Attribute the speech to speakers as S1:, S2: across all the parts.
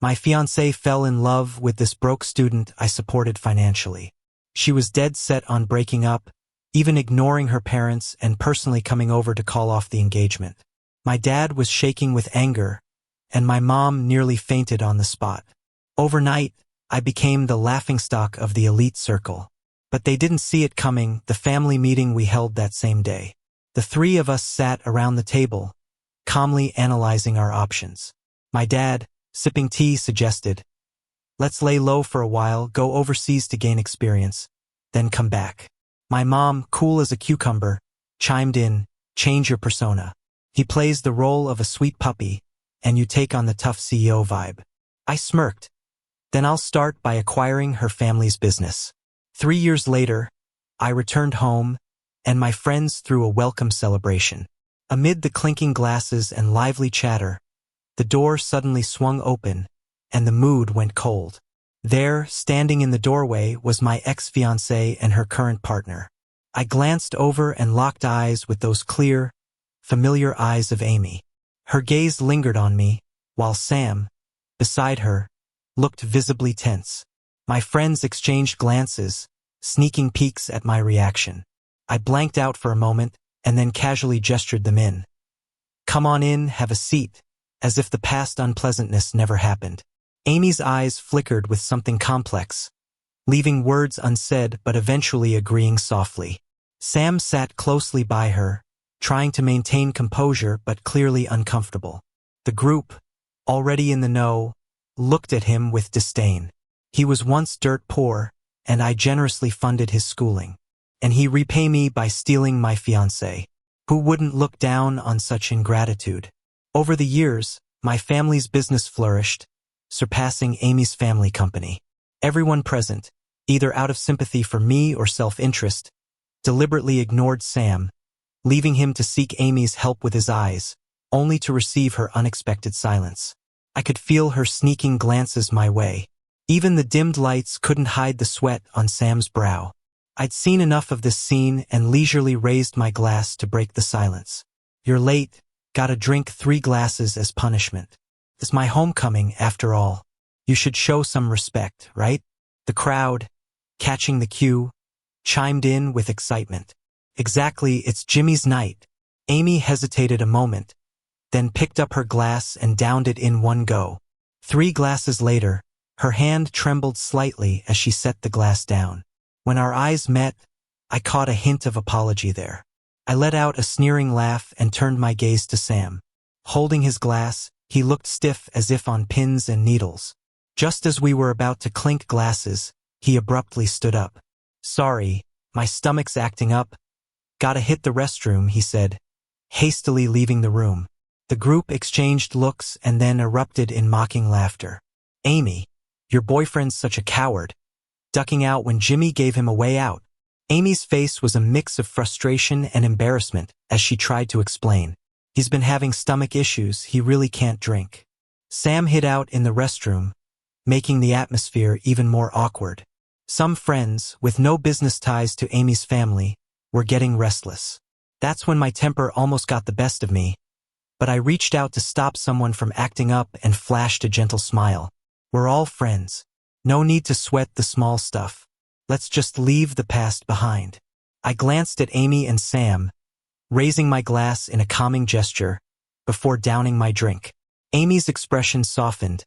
S1: My fiancée fell in love with this broke student I supported financially. She was dead set on breaking up, even ignoring her parents and personally coming over to call off the engagement. My dad was shaking with anger, and my mom nearly fainted on the spot. Overnight, I became the laughingstock of the elite circle. But they didn't see it coming, the family meeting we held that same day. The three of us sat around the table, calmly analyzing our options. My dad, sipping tea, suggested, "Let's lay low for a while, go overseas to gain experience, then come back." My mom, cool as a cucumber, chimed in, "Change your persona. He plays the role of a sweet puppy, and you take on the tough CEO vibe." I smirked. "Then I'll start by acquiring her family's business." 3 years later, I returned home, and my friends threw a welcome celebration. Amid the clinking glasses and lively chatter, the door suddenly swung open, and the mood went cold. There, standing in the doorway, was my ex-fiancée and her current partner. I glanced over and locked eyes with those clear, familiar eyes of Amy. Her gaze lingered on me, while Sam, beside her, looked visibly tense. My friends exchanged glances, sneaking peeks at my reaction. I blanked out for a moment, and then casually gestured them in. "Come on in, have a seat," as if the past unpleasantness never happened. Amy's eyes flickered with something complex, leaving words unsaid but eventually agreeing softly. Sam sat closely by her, trying to maintain composure but clearly uncomfortable. The group, already in the know, looked at him with disdain. He was once dirt poor, and I generously funded his schooling. And he repay me by stealing my fiancée. Who wouldn't look down on such ingratitude? Over the years, my family's business flourished, surpassing Amy's family company. Everyone present, either out of sympathy for me or self-interest, deliberately ignored Sam, leaving him to seek Amy's help with his eyes, only to receive her unexpected silence. I could feel her sneaking glances my way. Even the dimmed lights couldn't hide the sweat on Sam's brow. I'd seen enough of this scene and leisurely raised my glass to break the silence. "You're late, gotta drink 3 glasses as punishment. It's my homecoming, after all. You should show some respect, right?" The crowd, catching the cue, chimed in with excitement. "Exactly, it's Jimmy's night." Amy hesitated a moment, then picked up her glass and downed it in one go. 3 glasses later, her hand trembled slightly as she set the glass down. When our eyes met, I caught a hint of apology there. I let out a sneering laugh and turned my gaze to Sam. Holding his glass, he looked stiff as if on pins and needles. Just as we were about to clink glasses, he abruptly stood up. "Sorry, my stomach's acting up. Gotta hit the restroom," he said, hastily leaving the room. The group exchanged looks and then erupted in mocking laughter. "Amy, your boyfriend's such a coward," ducking out when Jimmy gave him a way out. Amy's face was a mix of frustration and embarrassment as she tried to explain. "He's been having stomach issues, he really can't drink." Sam hid out in the restroom, making the atmosphere even more awkward. Some friends, with no business ties to Amy's family, were getting restless. That's when my temper almost got the best of me, but I reached out to stop someone from acting up and flashed a gentle smile. "We're all friends. No need to sweat the small stuff. Let's just leave the past behind." I glanced at Amy and Sam, raising my glass in a calming gesture, before downing my drink. Amy's expression softened,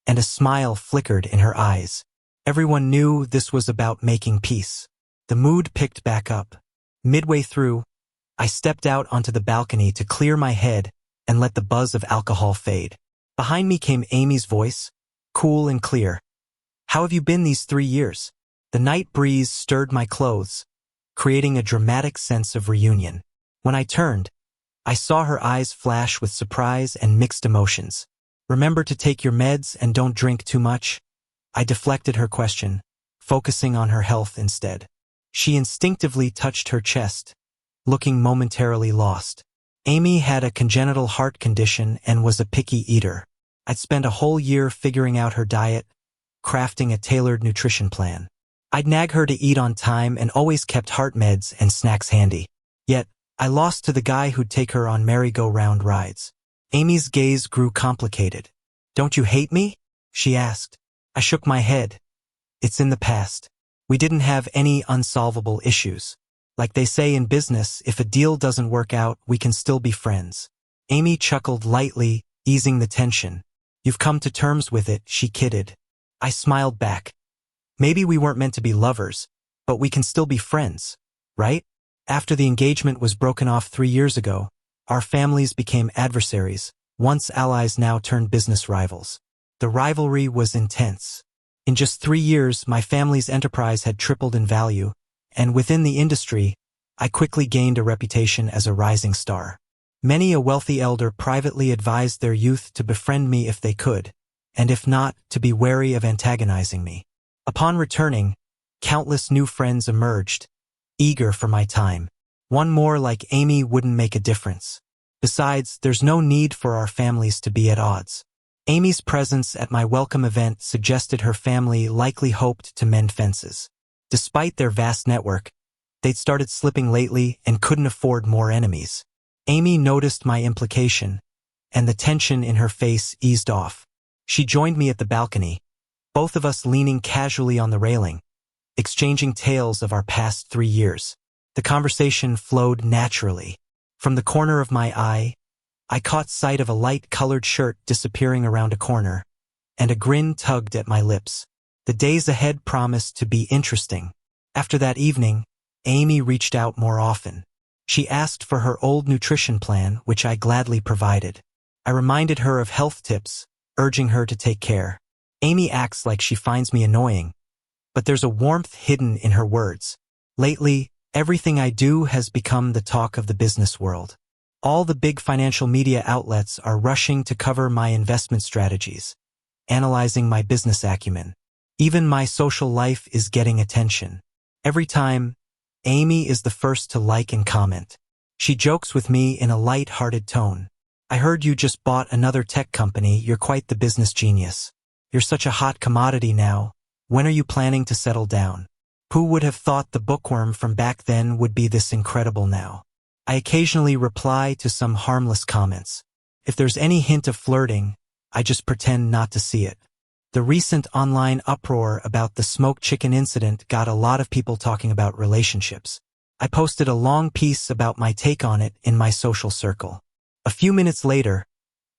S1: and a smile flickered in her eyes. Everyone knew this was about making peace. The mood picked back up. Midway through, I stepped out onto the balcony to clear my head and let the buzz of alcohol fade. Behind me came Amy's voice, cool and clear. "How have you been these 3 years?" The night breeze stirred my clothes, creating a dramatic sense of reunion. When I turned, I saw her eyes flash with surprise and mixed emotions. "Remember to take your meds and don't drink too much?" I deflected her question, focusing on her health instead. She instinctively touched her chest, looking momentarily lost. Amy had a congenital heart condition and was a picky eater. I'd spent a whole year figuring out her diet, crafting a tailored nutrition plan. I'd nag her to eat on time and always kept heart meds and snacks handy. Yet, I lost to the guy who'd take her on merry-go-round rides. Amy's gaze grew complicated. "Don't you hate me?" she asked. I shook my head. It's in the past. We didn't have any unsolvable issues. Like they say in business, if a deal doesn't work out, we can still be friends. Amy chuckled lightly, easing the tension. You've come to terms with it, she kidded. I smiled back. Maybe we weren't meant to be lovers, but we can still be friends, right? After the engagement was broken off 3 years ago, our families became adversaries, once allies now turned business rivals. The rivalry was intense. In just 3 years, my family's enterprise had tripled in value, and within the industry, I quickly gained a reputation as a rising star. Many a wealthy elder privately advised their youth to befriend me if they could, and if not, to be wary of antagonizing me. Upon returning, countless new friends emerged, eager for my time. One more like Amy wouldn't make a difference. Besides, there's no need for our families to be at odds. Amy's presence at my welcome event suggested her family likely hoped to mend fences. Despite their vast network, they'd started slipping lately and couldn't afford more enemies. Amy noticed my implication, and the tension in her face eased off. She joined me at the balcony, both of us leaning casually on the railing, exchanging tales of our past 3 years. The conversation flowed naturally. From the corner of my eye, I caught sight of a light-colored shirt disappearing around a corner, and a grin tugged at my lips. The days ahead promised to be interesting. After that evening, Amy reached out more often. She asked for her old nutrition plan, which I gladly provided. I reminded her of health tips, urging her to take care. Amy acts like she finds me annoying, but there's a warmth hidden in her words. Lately, everything I do has become the talk of the business world. All the big financial media outlets are rushing to cover my investment strategies, analyzing my business acumen. Even my social life is getting attention. Every time, Amy is the first to like and comment. She jokes with me in a light-hearted tone. I heard you just bought another tech company, you're quite the business genius. You're such a hot commodity now. When are you planning to settle down? Who would have thought the bookworm from back then would be this incredible now? I occasionally reply to some harmless comments. If there's any hint of flirting, I just pretend not to see it. The recent online uproar about the smoked chicken incident got a lot of people talking about relationships. I posted a long piece about my take on it in my social circle. A few minutes later,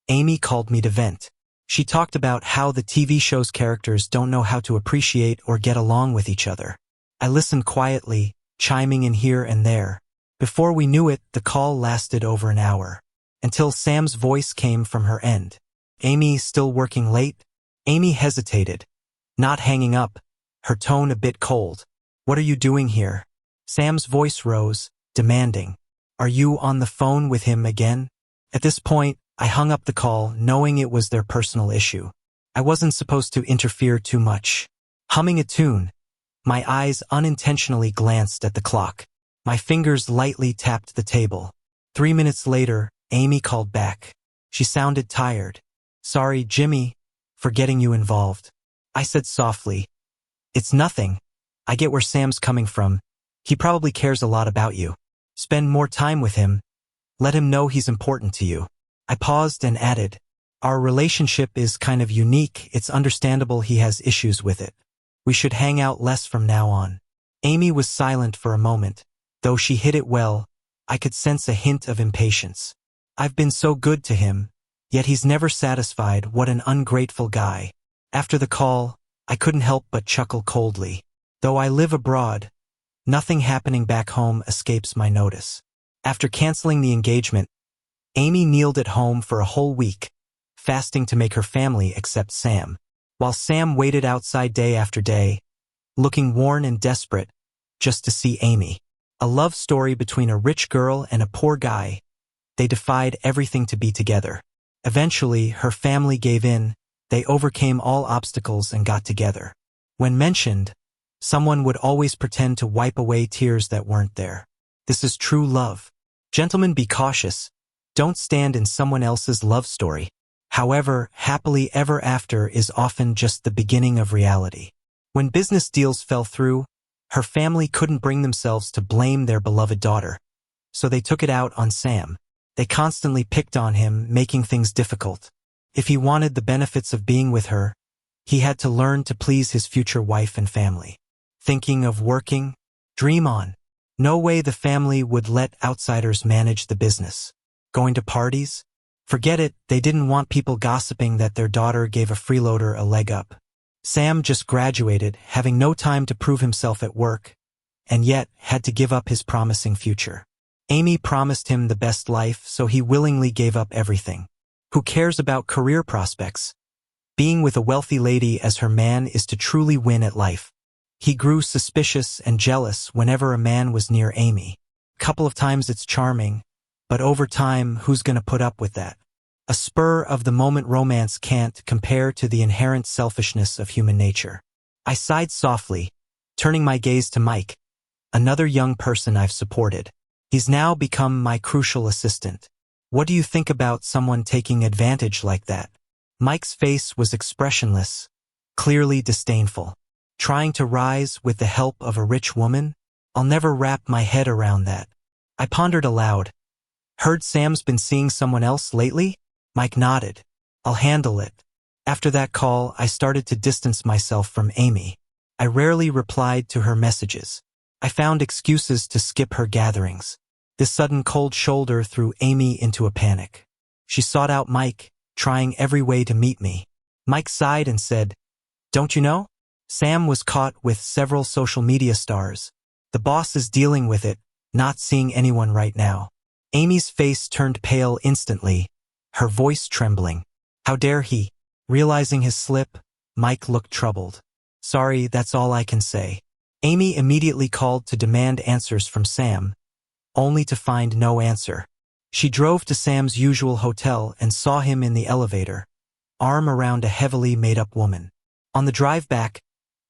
S1: Amy called me to vent. She talked about how the TV show's characters don't know how to appreciate or get along with each other. I listened quietly, chiming in here and there. Before we knew it, the call lasted over an hour, until Sam's voice came from her end. Amy, still working late? Amy hesitated, not hanging up, her tone a bit cold. What are you doing here? Sam's voice rose, demanding. Are you on the phone with him again? At this point, I hung up the call, knowing it was their personal issue. I wasn't supposed to interfere too much. Humming a tune, my eyes unintentionally glanced at the clock. My fingers lightly tapped the table. 3 minutes later, Amy called back. She sounded tired. Sorry, Jimmy, for getting you involved. I said softly. It's nothing. I get where Sam's coming from. He probably cares a lot about you. Spend more time with him. Let him know he's important to you. I paused and added, our relationship is kind of unique. It's understandable he has issues with it. We should hang out less from now on. Amy was silent for a moment. Though she hid it well, I could sense a hint of impatience. I've been so good to him, yet he's never satisfied. What an ungrateful guy. After the call, I couldn't help but chuckle coldly. Though I live abroad, nothing happening back home escapes my notice. After canceling the engagement, Amy kneeled at home for a whole week, fasting to make her family accept Sam. While Sam waited outside day after day, looking worn and desperate, just to see Amy. A love story between a rich girl and a poor guy. They defied everything to be together. Eventually, her family gave in. They overcame all obstacles and got together. When mentioned, someone would always pretend to wipe away tears that weren't there. This is true love. Gentlemen, be cautious. Don't stand in someone else's love story. However, happily ever after is often just the beginning of reality. When business deals fell through, her family couldn't bring themselves to blame their beloved daughter, so they took it out on Sam. They constantly picked on him, making things difficult. If he wanted the benefits of being with her, He had to learn to please his future wife and family. Thinking of working? Dream on. No way the family would let outsiders manage the business. Going to parties? Forget it, they didn't want people gossiping that their daughter gave a freeloader a leg up. Sam just graduated, having no time to prove himself at work, and yet had to give up his promising future. Amy promised him the best life, so he willingly gave up everything. Who cares about career prospects? Being with a wealthy lady as her man is to truly win at life. He grew suspicious and jealous whenever a man was near Amy. Couple of times it's charming, but over time, who's gonna put up with that? A spur-of-the-moment romance can't compare to the inherent selfishness of human nature. I sighed softly, turning my gaze to Mike, another young person I've supported. He's now become my crucial assistant. What do you think about someone taking advantage like that? Mike's face was expressionless, clearly disdainful. Trying to rise with the help of a rich woman? I'll never wrap my head around that. I pondered aloud. Heard Sam's been seeing someone else lately? Mike nodded. I'll handle it. After that call, I started to distance myself from Amy. I rarely replied to her messages. I found excuses to skip her gatherings. This sudden cold shoulder threw Amy into a panic. She sought out Mike, trying every way to meet me. Mike sighed and said, "Don't you know? Sam was caught with several social media stars. The boss is dealing with it, not seeing anyone right now." Amy's face turned pale instantly, her voice trembling. How dare he? Realizing his slip, Mike looked troubled. Sorry, that's all I can say. Amy immediately called to demand answers from Sam, only to find no answer. She drove to Sam's usual hotel and saw him in the elevator, arm around a heavily made-up woman. On the drive back,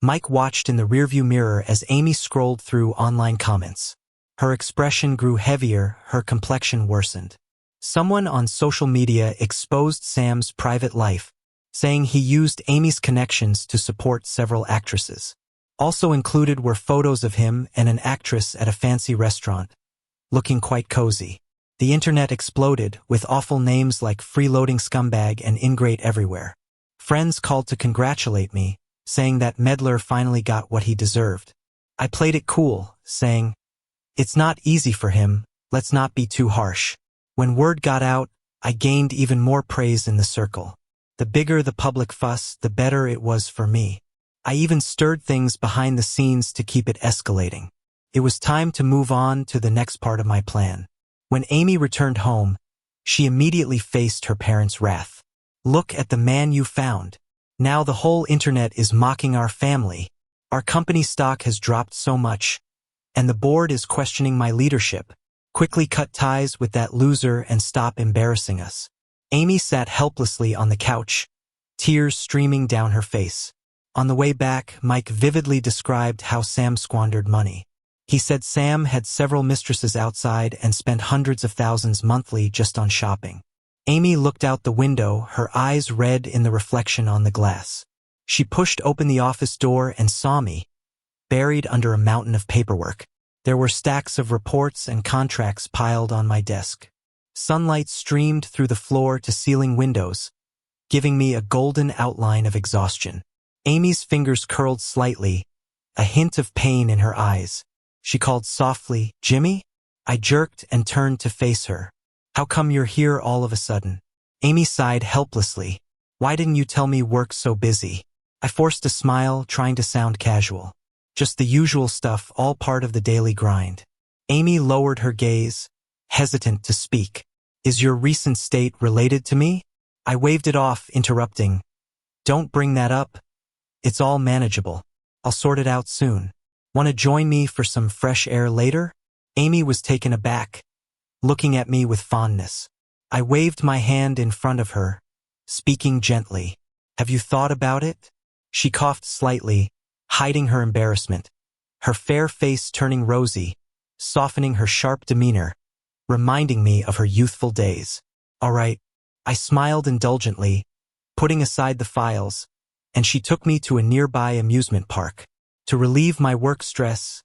S1: Mike watched in the rearview mirror as Amy scrolled through online comments. Her expression grew heavier, her complexion worsened. Someone on social media exposed Sam's private life, saying he used Amy's connections to support several actresses. Also included were photos of him and an actress at a fancy restaurant, looking quite cozy. The internet exploded, with awful names like freeloading scumbag and ingrate everywhere. Friends called to congratulate me, saying that meddler finally got what he deserved. I played it cool, saying, "It's not easy for him, let's not be too harsh." When word got out, I gained even more praise in the circle. The bigger the public fuss, the better it was for me. I even stirred things behind the scenes to keep it escalating. It was time to move on to the next part of my plan. When Amy returned home, she immediately faced her parents' wrath. "Look at the man you found. Now the whole internet is mocking our family. Our company stock has dropped so much, and the board is questioning my leadership. Quickly cut ties with that loser and stop embarrassing us." Amy sat helplessly on the couch, tears streaming down her face. On the way back, Mike vividly described how Sam squandered money. He said Sam had several mistresses outside and spent hundreds of thousands monthly just on shopping. Amy looked out the window, her eyes red in the reflection on the glass. She pushed open the office door and saw me, buried under a mountain of paperwork. There were stacks of reports and contracts piled on my desk. Sunlight streamed through the floor-to-ceiling windows, giving me a golden outline of exhaustion. Amy's fingers curled slightly, a hint of pain in her eyes. She called softly, "Jimmy?" I jerked and turned to face her. "How come you're here all of a sudden?" Amy sighed helplessly. "Why didn't you tell me work's so busy?" I forced a smile, trying to sound casual. "Just the usual stuff, all part of the daily grind." Amy lowered her gaze, hesitant to speak. "Is your recent state related to me?" I waved it off, interrupting. "Don't bring that up. It's all manageable. I'll sort it out soon. Want to join me for some fresh air later?" Amy was taken aback, looking at me with fondness. I waved my hand in front of her, speaking gently. "Have you thought about it?" She coughed slightly, hiding her embarrassment, her fair face turning rosy, softening her sharp demeanor, reminding me of her youthful days. "All right." I smiled indulgently, putting aside the files, and she took me to a nearby amusement park. To relieve my work stress,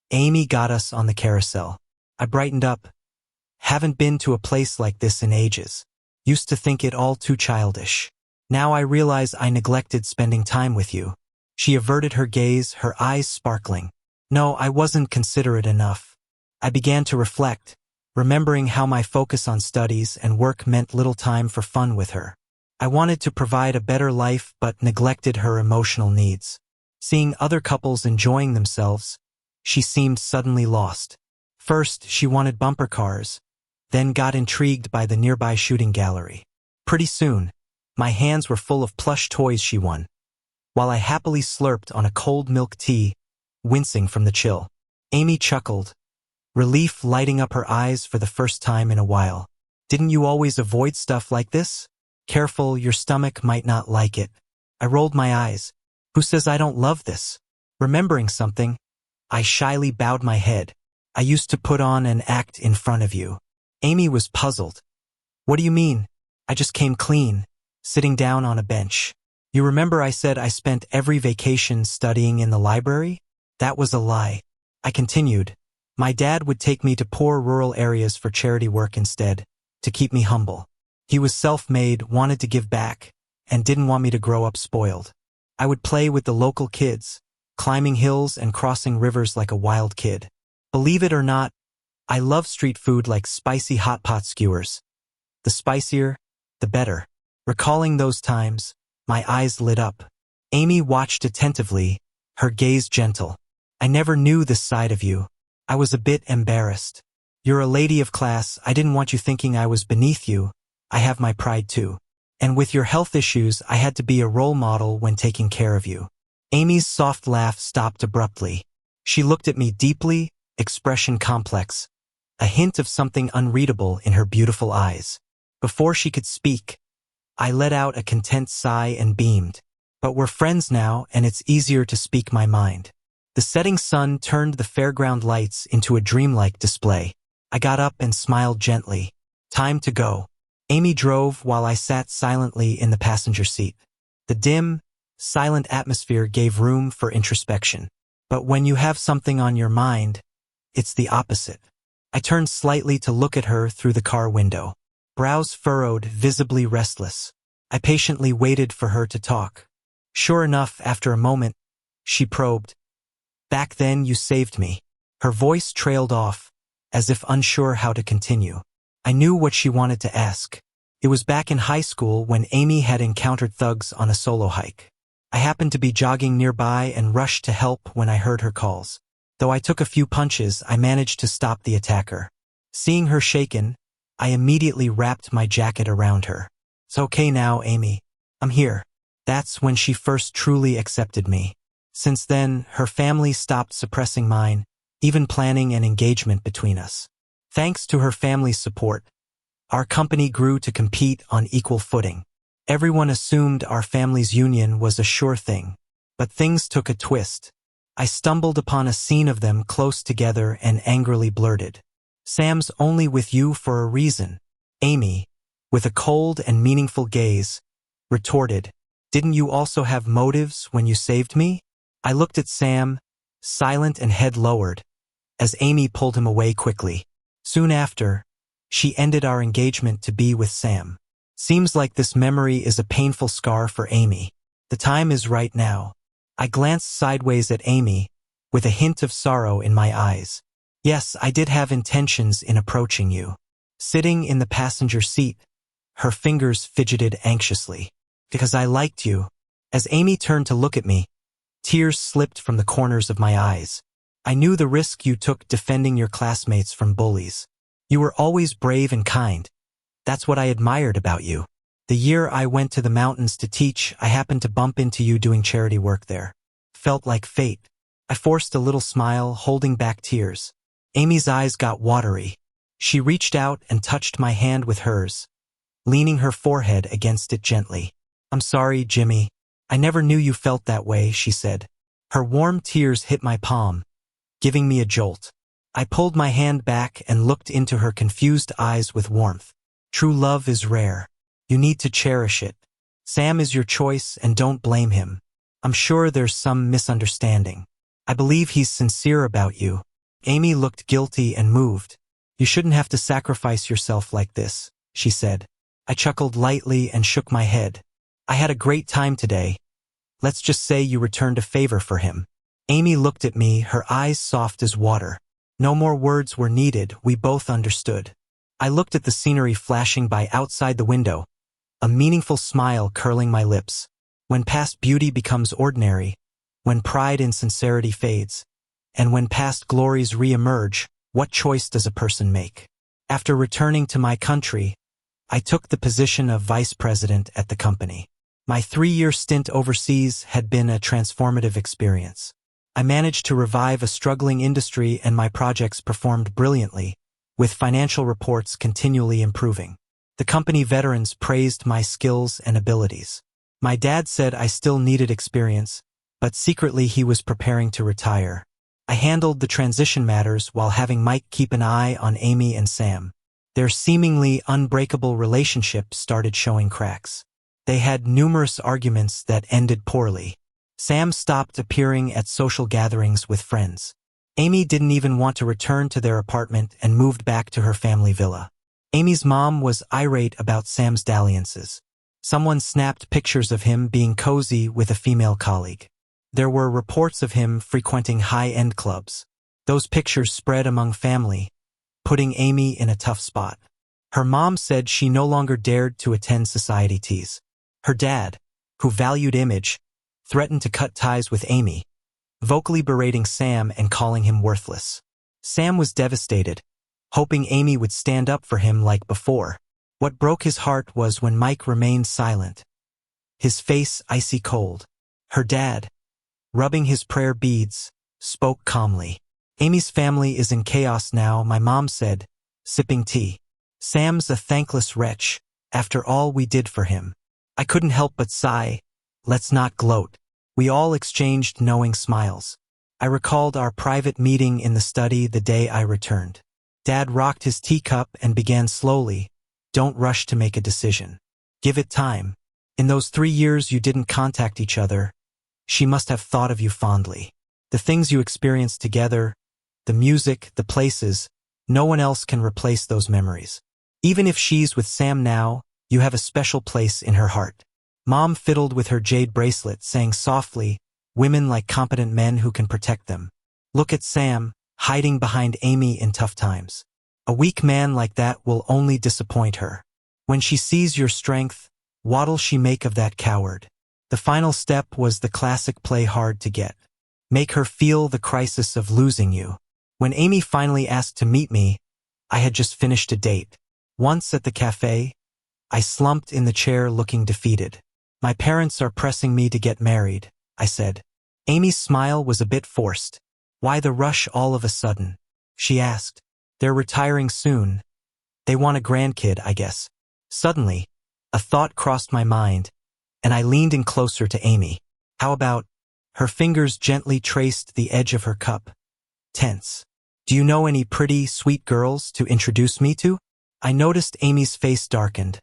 S1: Amy got us on the carousel. I brightened up. Haven't been to a place like this in ages. Used to think it all too childish. Now I realize I neglected spending time with you. She averted her gaze, her eyes sparkling. No, I wasn't considerate enough. I began to reflect, remembering how my focus on studies and work meant little time for fun with her. I wanted to provide a better life but neglected her emotional needs. Seeing other couples enjoying themselves, she seemed suddenly lost. First, she wanted bumper cars, then got intrigued by the nearby shooting gallery. Pretty soon, my hands were full of plush toys she won, while I happily slurped on a cold milk tea, wincing from the chill. Amy chuckled, relief lighting up her eyes for the first time in a while. Didn't you always avoid stuff like this? Careful, your stomach might not like it. I rolled my eyes. Who says I don't love this? Remembering something, I shyly bowed my head. I used to put on an act in front of you. Amy was puzzled. What do you mean? I just came clean, sitting down on a bench. You remember I said I spent every vacation studying in the library? That was a lie. I continued. My dad would take me to poor rural areas for charity work instead, to keep me humble. He was self-made, wanted to give back, and didn't want me to grow up spoiled. I would play with the local kids, climbing hills and crossing rivers like a wild kid. Believe it or not, I love street food like spicy hot pot skewers. The spicier, the better. Recalling those times, my eyes lit up. Amy watched attentively, her gaze gentle. I never knew this side of you. I was a bit embarrassed. You're a lady of class, I didn't want you thinking I was beneath you. I have my pride too. And with your health issues, I had to be a role model when taking care of you. Amy's soft laugh stopped abruptly. She looked at me deeply, expression complex, a hint of something unreadable in her beautiful eyes. Before she could speak, I let out a content sigh and beamed. But we're friends now, and it's easier to speak my mind. The setting sun turned the fairground lights into a dreamlike display. I got up and smiled gently. Time to go. Amy drove while I sat silently in the passenger seat. The dim, silent atmosphere gave room for introspection. But when you have something on your mind, it's the opposite. I turned slightly to look at her through the car window. Brows furrowed, visibly restless. I patiently waited for her to talk. Sure enough, after a moment, she probed. Back then you saved me. Her voice trailed off, as if unsure how to continue. I knew what she wanted to ask. It was back in high school when Amy had encountered thugs on a solo hike. I happened to be jogging nearby and rushed to help when I heard her calls. Though I took a few punches, I managed to stop the attacker. Seeing her shaken, I immediately wrapped my jacket around her. It's okay now, Amy. I'm here. That's when she first truly accepted me. Since then, her family stopped suppressing mine, even planning an engagement between us. Thanks to her family's support, our company grew to compete on equal footing. Everyone assumed our family's union was a sure thing. But things took a twist. I stumbled upon a scene of them close together and angrily blurted. Sam's only with you for a reason. Amy, with a cold and meaningful gaze, retorted, Didn't you also have motives when you saved me? I looked at Sam, silent and head lowered, as Amy pulled him away quickly. Soon after, she ended our engagement to be with Sam. Seems like this memory is a painful scar for Amy. The time is right now. I glanced sideways at Amy, with a hint of sorrow in my eyes. Yes, I did have intentions in approaching you. Sitting in the passenger seat, her fingers fidgeted anxiously. Because I liked you. As Amy turned to look at me, tears slipped from the corners of my eyes. I knew the risk you took defending your classmates from bullies. You were always brave and kind. That's what I admired about you. The year I went to the mountains to teach, I happened to bump into you doing charity work there. Felt like fate. I forced a little smile, holding back tears. Amy's eyes got watery. She reached out and touched my hand with hers, leaning her forehead against it gently. I'm sorry, Jimmy. I never knew you felt that way, she said. Her warm tears hit my palm, giving me a jolt. I pulled my hand back and looked into her confused eyes with warmth. True love is rare. You need to cherish it. Sam is your choice and don't blame him. I'm sure there's some misunderstanding. I believe he's sincere about you. Amy looked guilty and moved. You shouldn't have to sacrifice yourself like this, she said. I chuckled lightly and shook my head. I had a great time today. Let's just say you returned a favor for him. Amy looked at me, her eyes soft as water. No more words were needed, we both understood. I looked at the scenery flashing by outside the window, a meaningful smile curling my lips. When past beauty becomes ordinary, when pride in sincerity fades, and when past glories re-emerge, what choice does a person make? After returning to my country, I took the position of vice president at the company. My 3-year stint overseas had been a transformative experience. I managed to revive a struggling industry and my projects performed brilliantly, with financial reports continually improving. The company veterans praised my skills and abilities. My dad said I still needed experience, but secretly he was preparing to retire. I handled the transition matters while having Mike keep an eye on Amy and Sam. Their seemingly unbreakable relationship started showing cracks. They had numerous arguments that ended poorly. Sam stopped appearing at social gatherings with friends. Amy didn't even want to return to their apartment and moved back to her family villa. Amy's mom was irate about Sam's dalliances. Someone snapped pictures of him being cozy with a female colleague. There were reports of him frequenting high-end clubs. Those pictures spread among family, putting Amy in a tough spot. Her mom said she no longer dared to attend society teas. Her dad, who valued image, threatened to cut ties with Amy, vocally berating Sam and calling him worthless. Sam was devastated, hoping Amy would stand up for him like before. What broke his heart was when Mike remained silent, his face icy cold. Her dad, rubbing his prayer beads, spoke calmly. Amy's family is in chaos now, my mom said, sipping tea. Sam's a thankless wretch, after all we did for him. I couldn't help but sigh. Let's not gloat. We all exchanged knowing smiles. I recalled our private meeting in the study the day I returned. Dad rocked his teacup and began slowly. Don't rush to make a decision. Give it time. In those 3 years you didn't contact each other, she must have thought of you fondly. The things you experienced together, the music, the places, no one else can replace those memories. Even if she's with Sam now, you have a special place in her heart. Mom fiddled with her jade bracelet, saying softly, women like competent men who can protect them. Look at Sam, hiding behind Amy in tough times. A weak man like that will only disappoint her. When she sees your strength, what'll she make of that coward? The final step was the classic play hard to get. Make her feel the crisis of losing you. When Amy finally asked to meet me, I had just finished a date. Once at the cafe, I slumped in the chair looking defeated. My parents are pressing me to get married, I said. Amy's smile was a bit forced. Why the rush all of a sudden? She asked. They're retiring soon. They want a grandkid, I guess. Suddenly, a thought crossed my mind, and I leaned in closer to Amy. How about? Her fingers gently traced the edge of her cup. Tense. Do you know any pretty, sweet girls to introduce me to? I noticed Amy's face darkened,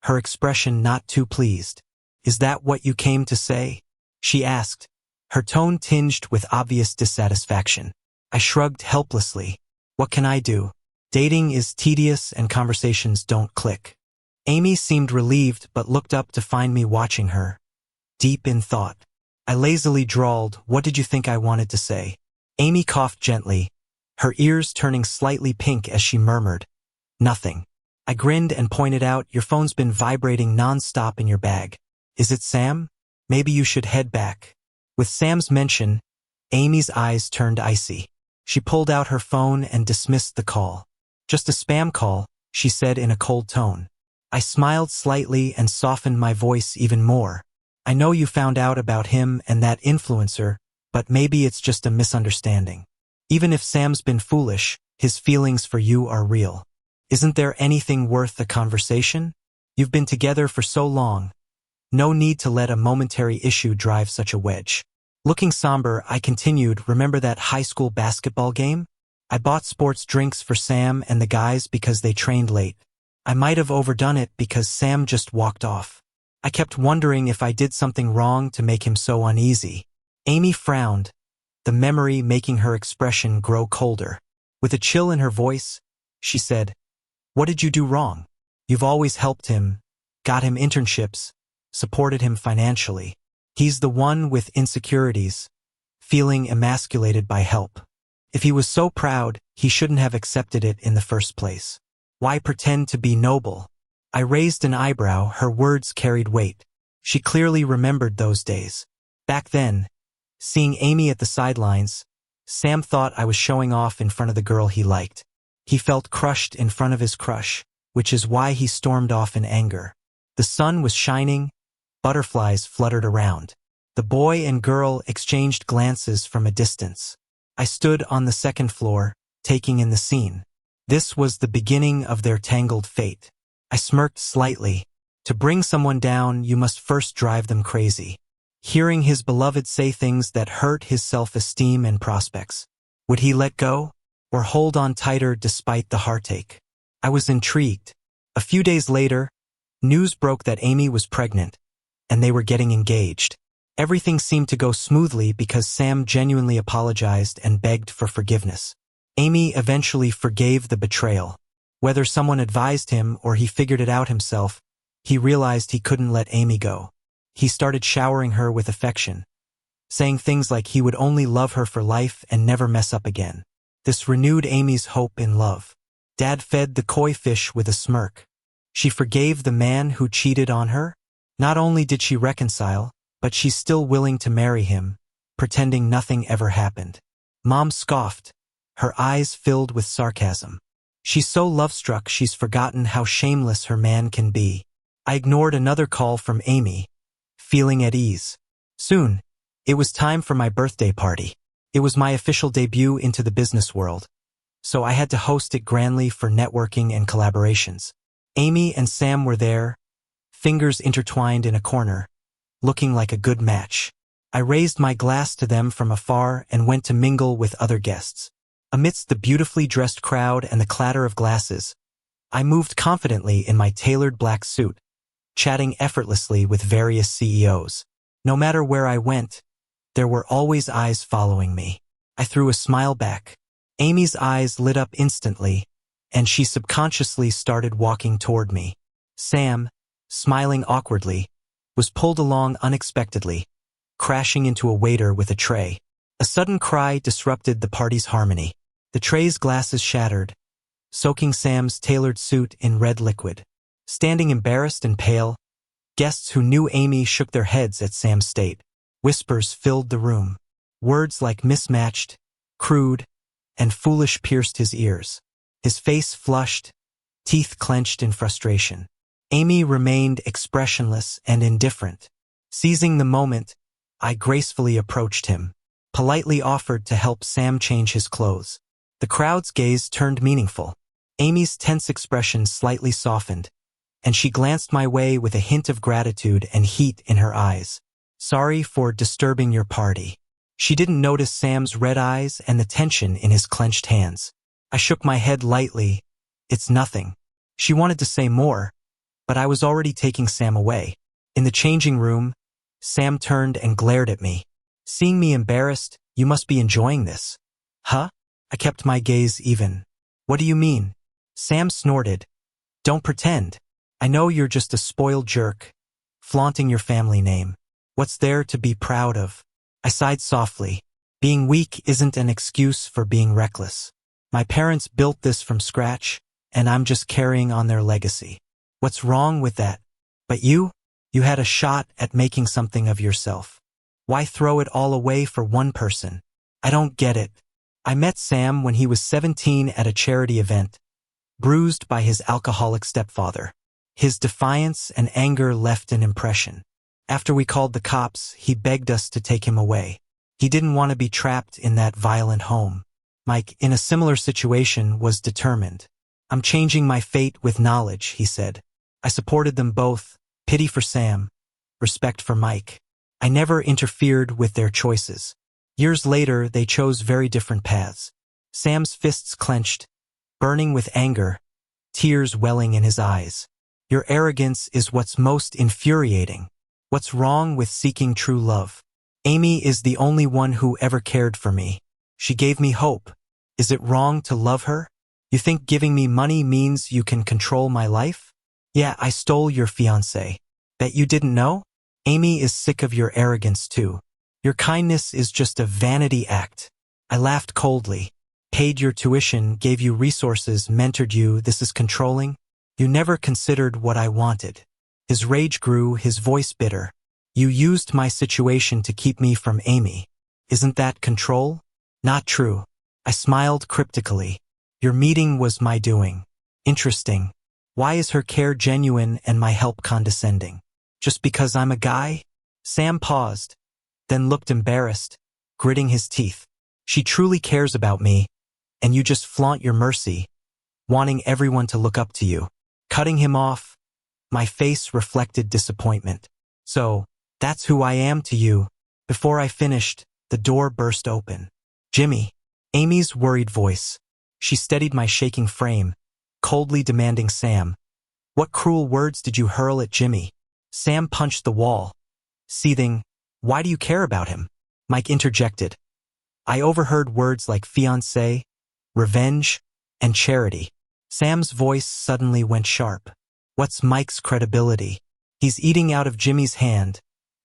S1: her expression not too pleased. Is that what you came to say? She asked, her tone tinged with obvious dissatisfaction. I shrugged helplessly. What can I do? Dating is tedious and conversations don't click. Amy seemed relieved but looked up to find me watching her, deep in thought. I lazily drawled, what did you think I wanted to say? Amy coughed gently, her ears turning slightly pink as she murmured, nothing. I grinned and pointed out, your phone's been vibrating non-stop in your bag. Is it Sam? Maybe you should head back. With Sam's mention, Amy's eyes turned icy. She pulled out her phone and dismissed the call. Just a spam call, she said in a cold tone. I smiled slightly and softened my voice even more. I know you found out about him and that influencer, but maybe it's just a misunderstanding. Even if Sam's been foolish, his feelings for you are real. Isn't there anything worth a conversation? You've been together for so long. No need to let a momentary issue drive such a wedge. Looking somber, I continued, remember that high school basketball game? I bought sports drinks for Sam and the guys because they trained late. I might have overdone it because Sam just walked off. I kept wondering if I did something wrong to make him so uneasy. Amy frowned, the memory making her expression grow colder. With a chill in her voice, she said, what did you do wrong? You've always helped him, got him internships, supported him financially. He's the one with insecurities, feeling emasculated by help. If he was so proud, he shouldn't have accepted it in the first place. Why pretend to be noble? I raised an eyebrow, her words carried weight. She clearly remembered those days. Back then, seeing Amy at the sidelines, Sam thought I was showing off in front of the girl he liked. He felt crushed in front of his crush, which is why he stormed off in anger. The sun was shining, butterflies fluttered around. The boy and girl exchanged glances from a distance. I stood on the second floor, taking in the scene. This was the beginning of their tangled fate. I smirked slightly. To bring someone down, you must first drive them crazy. Hearing his beloved say things that hurt his self-esteem and prospects. Would he let go, or hold on tighter despite the heartache? I was intrigued. A few days later, news broke that Amy was pregnant, and they were getting engaged. Everything seemed to go smoothly because Sam genuinely apologized and begged for forgiveness. Amy eventually forgave the betrayal. Whether someone advised him or he figured it out himself, he realized he couldn't let Amy go. He started showering her with affection, saying things like he would only love her for life and never mess up again. This renewed Amy's hope in love. Dad fed the koi fish with a smirk. She forgave the man who cheated on her. Not only did she reconcile, but she's still willing to marry him, pretending nothing ever happened. Mom scoffed, her eyes filled with sarcasm. She's so love-struck she's forgotten how shameless her man can be. I ignored another call from Amy, feeling at ease. Soon, it was time for my birthday party. It was my official debut into the business world, so I had to host it grandly for networking and collaborations. Amy and Sam were there, fingers intertwined in a corner, looking like a good match. I raised my glass to them from afar and went to mingle with other guests. Amidst the beautifully dressed crowd and the clatter of glasses, I moved confidently in my tailored black suit, chatting effortlessly with various CEOs. No matter where I went, there were always eyes following me. I threw a smile back. Amy's eyes lit up instantly, and she subconsciously started walking toward me. Sam, smiling awkwardly, was pulled along unexpectedly, crashing into a waiter with a tray. A sudden cry disrupted the party's harmony. The tray's glasses shattered, soaking Sam's tailored suit in red liquid. Standing embarrassed and pale, guests who knew Amy shook their heads at Sam's state. Whispers filled the room. Words like mismatched, crude, and foolish pierced his ears. His face flushed, teeth clenched in frustration. Amy remained expressionless and indifferent. Seizing the moment, I gracefully approached him, politely offered to help Sam change his clothes. The crowd's gaze turned meaningful. Amy's tense expression slightly softened, and she glanced my way with a hint of gratitude and heat in her eyes. Sorry for disturbing your party. She didn't notice Sam's red eyes and the tension in his clenched hands. I shook my head lightly. It's nothing. She wanted to say more, but I was already taking Sam away. In the changing room, Sam turned and glared at me. Seeing me embarrassed, you must be enjoying this. Huh? I kept my gaze even. What do you mean? Sam snorted. Don't pretend. I know you're just a spoiled jerk, flaunting your family name. What's there to be proud of? I sighed softly. Being weak isn't an excuse for being reckless. My parents built this from scratch, and I'm just carrying on their legacy. What's wrong with that? But you had a shot at making something of yourself. Why throw it all away for one person? I don't get it. I met Sam when he was 17 at a charity event, bruised by his alcoholic stepfather. His defiance and anger left an impression. After we called the cops, he begged us to take him away. He didn't want to be trapped in that violent home. Mike, in a similar situation, was determined. I'm changing my fate with knowledge, he said. I supported them both, pity for Sam, respect for Mike. I never interfered with their choices. Years later, they chose very different paths. Sam's fists clenched, burning with anger, tears welling in his eyes. Your arrogance is what's most infuriating. What's wrong with seeking true love? Amy is the only one who ever cared for me. She gave me hope. Is it wrong to love her? You think giving me money means you can control my life? Yeah, I stole your fiancé. Bet you didn't know? Amy is sick of your arrogance too. Your kindness is just a vanity act. I laughed coldly. Paid your tuition, gave you resources, mentored you, this is controlling? You never considered what I wanted. His rage grew, his voice bitter. You used my situation to keep me from Amy. Isn't that control? Not true. I smiled cryptically. Your meeting was my doing. Interesting. Why is her care genuine and my help condescending? Just because I'm a guy? Sam paused, then looked embarrassed, gritting his teeth. She truly cares about me, and you just flaunt your mercy, wanting everyone to look up to you. Cutting him off, my face reflected disappointment. So, that's who I am to you. Before I finished, the door burst open. Jimmy, Amy's worried voice. She steadied my shaking frame, coldly demanding Sam. What cruel words did you hurl at Jimmy? Sam punched the wall, seething. Why do you care about him? Mike interjected. I overheard words like fiancé, revenge, and charity. Sam's voice suddenly went sharp. What's Mike's credibility? He's eating out of Jimmy's hand.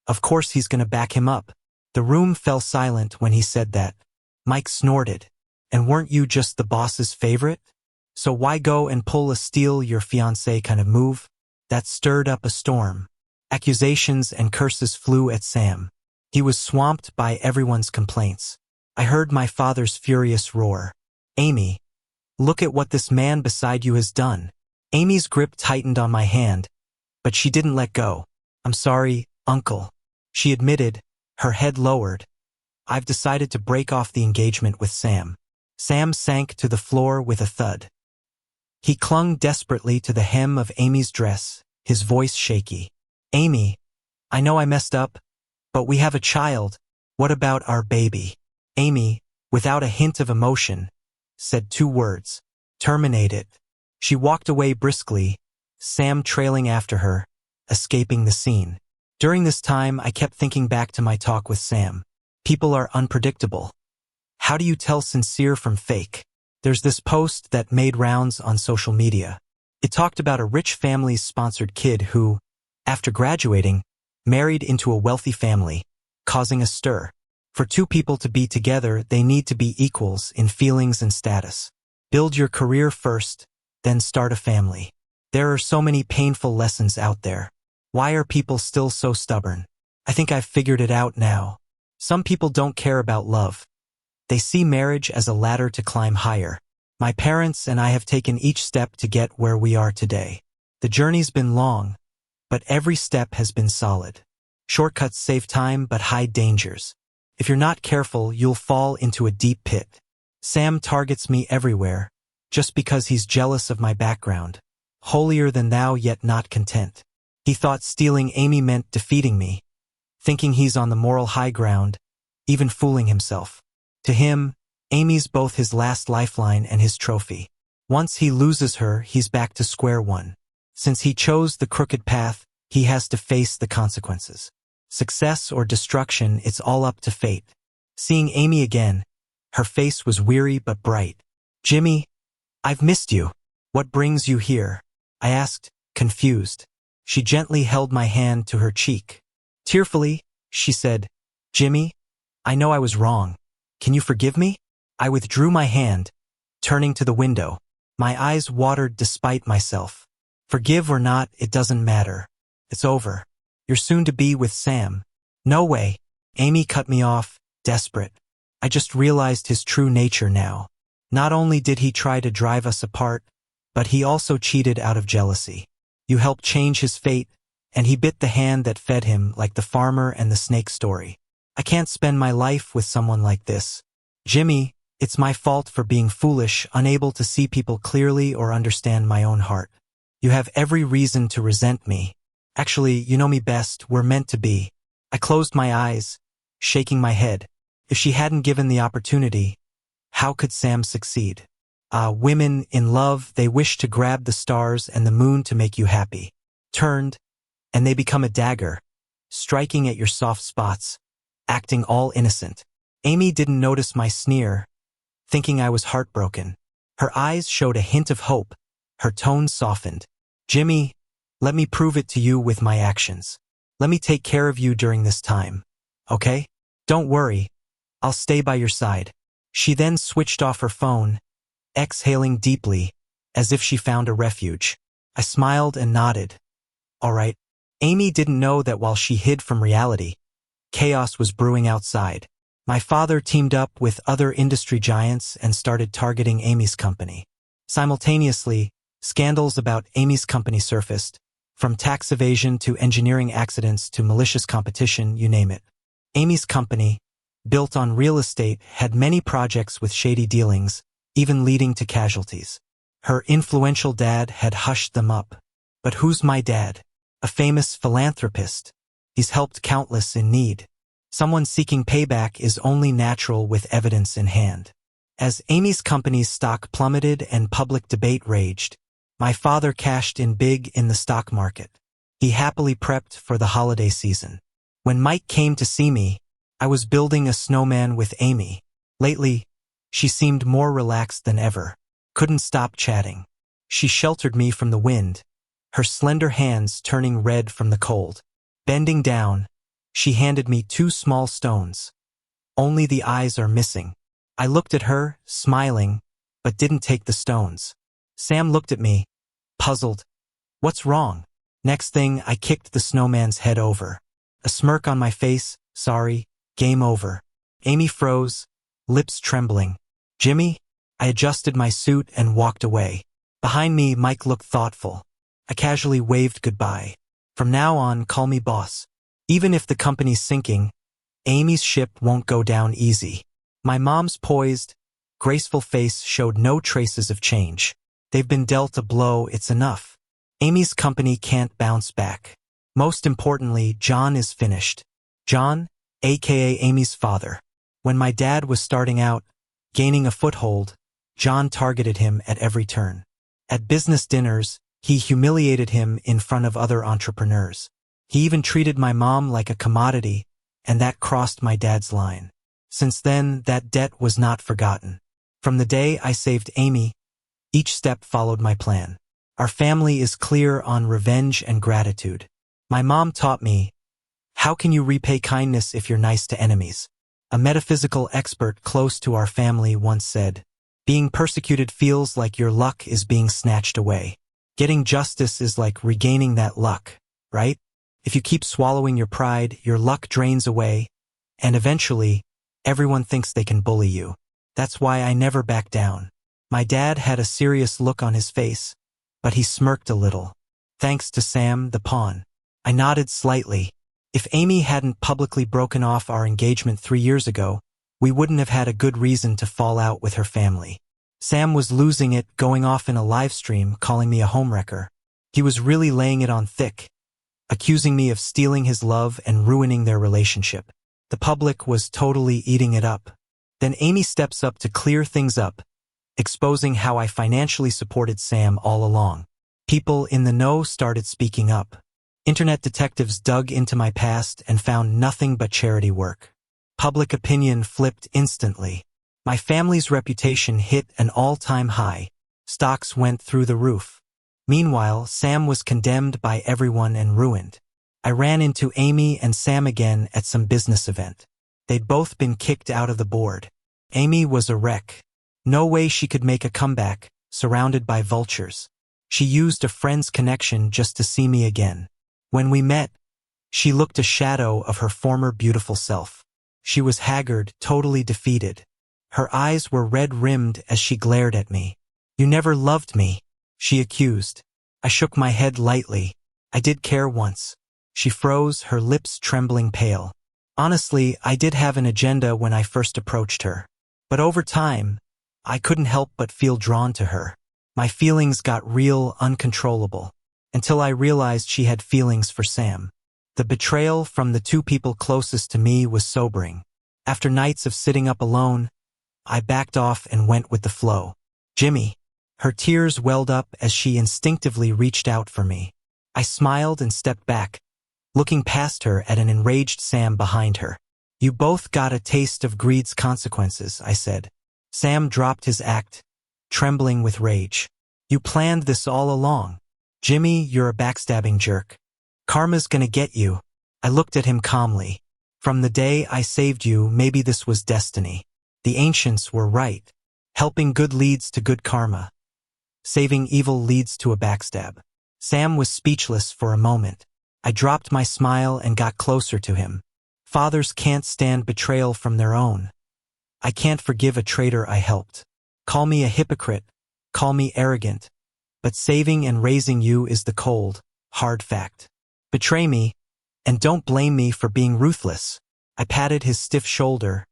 S1: Of course he's gonna back him up. The room fell silent when he said that. Mike snorted. And weren't you just the boss's favorite? So why go and pull a steal your fiancé kind of move? That stirred up a storm. Accusations and curses flew at Sam. He was swamped by everyone's complaints. I heard my father's furious roar. Amy, look at what this man beside you has done. Amy's grip tightened on my hand, but she didn't let go. I'm sorry, Uncle. She admitted, her head lowered. I've decided to break off the engagement with Sam. Sam sank to the floor with a thud. He clung desperately to the hem of Amy's dress, his voice shaky. Amy, I know I messed up, but we have a child. What about our baby? Amy, without a hint of emotion, said 2 words. Terminate it. She walked away briskly, Sam trailing after her, escaping the scene. During this time, I kept thinking back to my talk with Sam. People are unpredictable. How do you tell sincere from fake? There's this post that made rounds on social media. It talked about a rich family's sponsored kid who, after graduating, married into a wealthy family, causing a stir. For 2 people to be together, they need to be equals in feelings and status. Build your career first, then start a family. There are so many painful lessons out there. Why are people still so stubborn? I think I've figured it out now. Some people don't care about love. They see marriage as a ladder to climb higher. My parents and I have taken each step to get where we are today. The journey's been long, but every step has been solid. Shortcuts save time but hide dangers. If you're not careful, you'll fall into a deep pit. Sam targets me everywhere, just because he's jealous of my background. Holier than thou yet not content. He thought stealing Amy meant defeating me, thinking he's on the moral high ground, even fooling himself. To him, Amy's both his last lifeline and his trophy. Once he loses her, he's back to square one. Since he chose the crooked path, he has to face the consequences. Success or destruction, it's all up to fate. Seeing Amy again, her face was weary but bright. Jimmy, I've missed you. What brings you here? I asked, confused. She gently held my hand to her cheek. Tearfully, she said, Jimmy, I know I was wrong. Can you forgive me? I withdrew my hand, turning to the window. My eyes watered despite myself. Forgive or not, it doesn't matter. It's over. You're soon to be with Sam. No way. Amy cut me off, desperate. I just realized his true nature now. Not only did he try to drive us apart, but he also cheated out of jealousy. You helped change his fate, and he bit the hand that fed him like the farmer and the snake story. I can't spend my life with someone like this. Jimmy, it's my fault for being foolish, unable to see people clearly or understand my own heart. You have every reason to resent me. Actually, you know me best, we're meant to be. I closed my eyes, shaking my head. If she hadn't given the opportunity, how could Sam succeed? Women in love, they wish to grab the stars and the moon to make you happy. Turned, and they become a dagger, striking at your soft spots, acting all innocent. Amy didn't notice my sneer, thinking I was heartbroken. Her eyes showed a hint of hope, her tone softened. Jimmy, Let me prove it to you with my actions. Let me take care of you during this time. Okay? Don't worry. I'll stay by your side. She then switched off her phone, exhaling deeply, as if she found a refuge. I smiled and nodded. All right. Amy didn't know that while she hid from reality, chaos was brewing outside. My father teamed up with other industry giants and started targeting Amy's company. Simultaneously, scandals about Amy's company surfaced, from tax evasion to engineering accidents to malicious competition, you name it. Amy's company, built on real estate, had many projects with shady dealings, even leading to casualties. Her influential dad had hushed them up. But who's my dad? A famous philanthropist. He's helped countless in need. Someone seeking payback is only natural with evidence in hand. As Amy's company's stock plummeted and public debate raged, my father cashed in big in the stock market. He happily prepped for the holiday season. When Mike came to see me, I was building a snowman with Amy. Lately, she seemed more relaxed than ever. Couldn't stop chatting. She sheltered me from the wind, her slender hands turning red from the cold. Bending down, she handed me 2 small stones. Only the eyes are missing. I looked at her, smiling, but didn't take the stones. Sam looked at me, puzzled. What's wrong? Next thing, I kicked the snowman's head over. A smirk on my face, sorry, game over. Amy froze, lips trembling. Jimmy? I adjusted my suit and walked away. Behind me, Mike looked thoughtful. I casually waved goodbye. From now on, call me boss. Even if the company's sinking, Amy's ship won't go down easy. My mom's poised, graceful face showed no traces of change. They've been dealt a blow, it's enough. Amy's company can't bounce back. Most importantly, John is finished. John, aka Amy's father. When my dad was starting out, gaining a foothold, John targeted him at every turn. At business dinners, he humiliated him in front of other entrepreneurs. He even treated my mom like a commodity, and that crossed my dad's line. Since then, that debt was not forgotten. From the day I saved Amy, each step followed my plan. Our family is clear on revenge and gratitude. My mom taught me, how can you repay kindness if you're nice to enemies? A metaphysical expert close to our family once said, being persecuted feels like your luck is being snatched away. Getting justice is like regaining that luck, right? If you keep swallowing your pride, your luck drains away, and eventually, everyone thinks they can bully you. That's why I never back down. My dad had a serious look on his face, but he smirked a little. Thanks to Sam, the pawn. I nodded slightly. If Amy hadn't publicly broken off our engagement 3 years ago, we wouldn't have had a good reason to fall out with her family. Sam was losing it, going off in a live stream, calling me a homewrecker. He was really laying it on thick, accusing me of stealing his love and ruining their relationship. The public was totally eating it up. Then Amy steps up to clear things up, exposing how I financially supported Sam all along. People in the know started speaking up. Internet detectives dug into my past and found nothing but charity work. Public opinion flipped instantly. My family's reputation hit an all-time high. Stocks went through the roof. Meanwhile, Sam was condemned by everyone and ruined. I ran into Amy and Sam again at some business event. They'd both been kicked out of the board. Amy was a wreck. No way she could make a comeback, surrounded by vultures. She used a friend's connection just to see me again. When we met, she looked a shadow of her former beautiful self. She was haggard, totally defeated. Her eyes were red-rimmed as she glared at me. You never loved me, she accused. I shook my head lightly. I did care once. She froze, her lips trembling pale. Honestly, I did have an agenda when I first approached her. But over time, I couldn't help but feel drawn to her. My feelings got real, uncontrollable, until I realized she had feelings for Sam. The betrayal from the 2 people closest to me was sobering. After nights of sitting up alone, I backed off and went with the flow. Jimmy. Her tears welled up as she instinctively reached out for me. I smiled and stepped back, looking past her at an enraged Sam behind her. You both got a taste of greed's consequences, I said. Sam dropped his act, trembling with rage. You planned this all along. Jimmy, you're a backstabbing jerk. Karma's gonna get you. I looked at him calmly. From the day I saved you, maybe this was destiny. The ancients were right. Helping good leads to good karma. Saving evil leads to a backstab. Sam was speechless for a moment. I dropped my smile and got closer to him. Fathers can't stand betrayal from their own. I can't forgive a traitor I helped. Call me a hypocrite, call me arrogant, but saving and raising you is the cold, hard fact. Betray me, and don't blame me for being ruthless. I patted his stiff shoulder,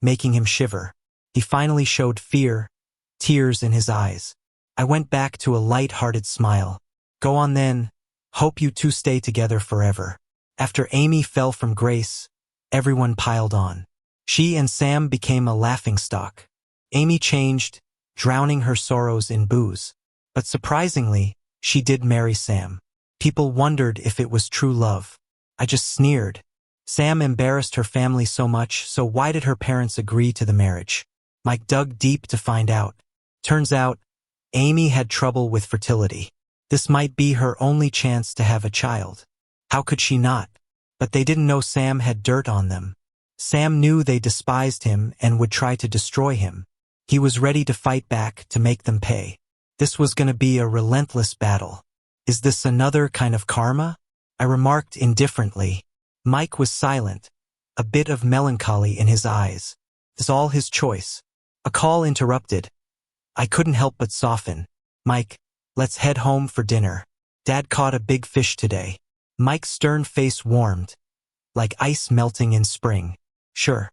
S1: making him shiver. He finally showed fear, tears in his eyes. I went back to a light-hearted smile. Go on then, hope you two stay together forever. After Amy fell from grace, everyone piled on. She and Sam became a laughingstock. Amy changed, drowning her sorrows in booze. But surprisingly, she did marry Sam. People wondered if it was true love. I just sneered. Sam embarrassed her family so much, so why did her parents agree to the marriage? Mike dug deep to find out. Turns out, Amy had trouble with fertility. This might be her only chance to have a child. How could she not? But they didn't know Sam had dirt on them. Sam knew they despised him and would try to destroy him. He was ready to fight back to make them pay. This was going to be a relentless battle. Is this another kind of karma? I remarked indifferently. Mike was silent, a bit of melancholy in his eyes. It's all his choice. A call interrupted. I couldn't help but soften. Mike, let's head home for dinner. Dad caught a big fish today. Mike's stern face warmed, like ice melting in spring. Sure.